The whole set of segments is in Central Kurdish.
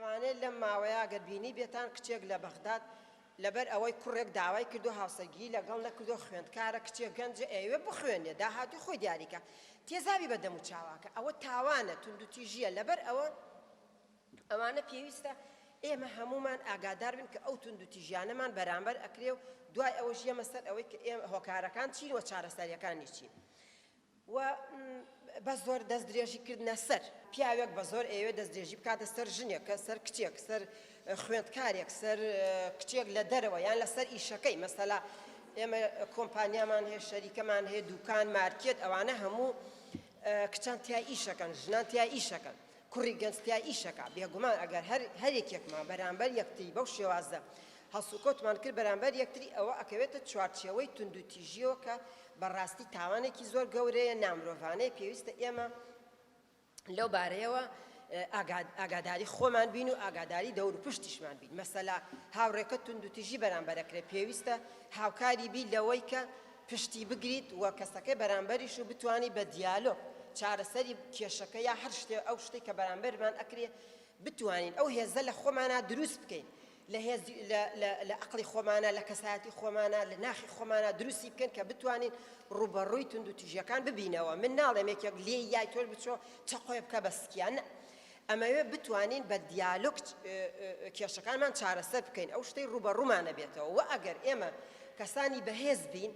لەوانەیە لەم ماوەیە ئەگەر بینی بێتان کچێک لە بەغداد لەبەر ئەوەی کوڕێک داوای کردو هاوسەرگیری لەگەڵ نەکردو خوێندکارە کچێک گەنجە ئێوێ بخوێنێ داهاتوی خۆی دیاریکە تێزاوی بە دەم و چاواکە ئەوە تاوانە توندوتیژیە لەبەر ئەوانە پێویستە ئێمە هەمومان ئاگادار بن کە ئەو توندوتیژیانەمان بەرامبەر ئەکرێ و دوای ئەوەش ئێمە سەر ئەوەی کە ئێمە هۆکارەکان چین و چارەسەریەکانی چین و بە زۆر دەست درێژیکردنە سەر پیاوێک بە زۆر ئێوێ دەست درێژی بکاتە سەر ژنێکە سەر کچێک سەر خوێندکارێک سەر کچێک لە دەرەوە یان لەسەر ئیشەکەی مەسەلا ئێمە کۆمپانیامان هەیە شەریکەمان هەیە دوکان مارکێت ئەوانە هەموو کچان تیا ئیشەکەن ژنان تیا ئیشەکەن کوڕی گەنج تیا ئیشەکە بێگومان ئەگەر هەرێکێکمان بەرامبەر یەکتری بەو شێوازە هەڵسوکەوتمان کرد بەرامبەر یەکتری ئەوە ئەکەوێتە چوارچێوەی توندوتیژیەوە کە بەڕاستی تاوانێکی زۆر گەورەیە نامرۆڤانەیە پێویستە ئێمە لەو بارەیەوە ئاگاداری خۆمان بین و ئاگاداری دەور و پشتیشمان بین مەسەلا هاوڕێکە توندوتیژی بەرامبەرەکرێ پێویستە هاوکاری بی لەوەی کە پشتی بگریت و کەسەکەی بەرامبەریش و بتوانی بە دیالۆگ چارەسەری کێشەکە یا هەر شتێ ئەو شتێک کە بەرامبەرمان ئەکرێ بتوانین ئەو هێزە لە خۆمانە دروست بکەین لە عقلی خۆمانە لە کەسایەتی خۆمانە لە ناخی خۆمانە دروستی بکەن کە بتوانین ڕوبەڕووی توندوتیژیەکان ببینەوە من ناڵێم یەکێک لێ یای تۆر بچۆ چەقۆی بکە بە سکیان ئەمەوێ بتوانین بە دیالۆگ کێشەکانمان چارەسەر بکەین ئەو شتەی ڕوبەڕوومانە بێتەوە و ئەگەر ئێمە کەسانی بەهێز بین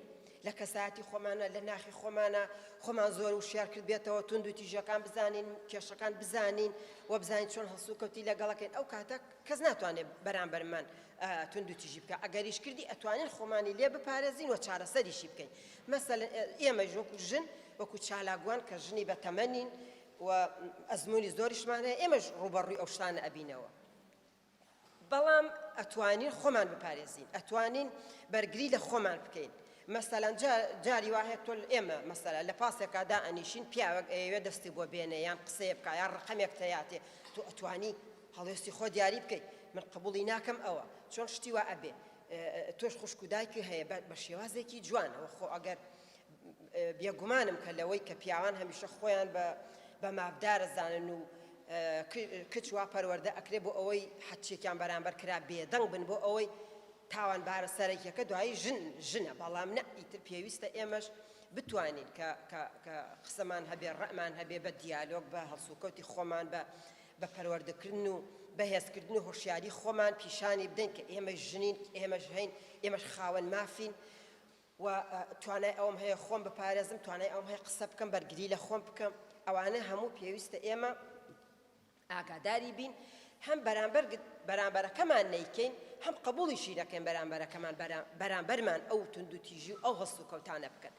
لە کەسایەتی خۆمانە لە ناخی خۆمانە خۆمان زۆر وشیار کرد بێتەوە توندوتیژیەکان بزانین کێشەکان بزانین و بزانین چۆن هەڵسوکەوتی لەگەڵەکەین ئەو کاتە کەس ناتوانێت بەرامبەرمان توندوتیژی بکە ئەگەریش کردی ئەتوانین خۆمانی لێ بپارێزین و چارەسەریشی بکەین مەسەلەن ئێمە وەکو ژن وەکو چالاگوان کە ژنی بەتەمەنین و ئەزمموی زۆریشمان هەیە ئێمەش ڕوبەڕووی ئەو شتانە ئەبینەوە بەڵام ئەتوانین خۆمان بپارێزین ئەتوانین بەرگری لە خۆمان بکەین مەسەلەن جاری وایە تۆ ئێمە مەسەلا لە پاسێکا دائەنیشین پیاوێک ئەوێ دەستی بۆ بێنێ یان قسەیە بکە یان ڕقەمێک تەیاتێ تۆ ئەتوانی هەڵوێستی خۆ دیاری بکەیت من قبوڵی ناکەم ئەوە چۆن شتی وا ئەبێ تۆش خوشک و دایکی هەیە بە شێوازێکی جوانەوە خۆ ئەگەر بێگومانم کە لەوەی کە پیاوان هەمیشە خۆیان بە مافدارە زانن و کچ وا پەروەردە ئەکرێ بۆ ئەوەی حەچێکیان بەرامبەر کرا بێدەنگ بن بۆ ئەوەی تاوان بارە سەرەکیەکە دوایی ژنە بەڵام نە ئیتر پێویستە ئێمەش بتوانین کە قسەمان هەبێ ڕەمان هەبێ بە دیالۆگ بە هەڵسوکەوتی خۆمان بە پەروەردەکردن و بەهێزکردن و هۆشیاری خۆمان پیشانی بدەین کە ئێمە ژنین ئێمەش هەین ئێمەش خاوەن مافین و توانای ئەوم هەیە خۆم بپارێزم توانای ئەوم هەیە قسە بکەم بەرگری لە خۆم بکەم ئەوانە هەموو پێویستە ئێمە ئاگاداری بین هەم بەرامبەرەکەمان نەیکەین هەم قبوڵیشی دەکەین بەرامبەرەکەمان بەرامبەرمان ئەو توندوتیژی و ئەو هەڵسوکەوتانە بکەن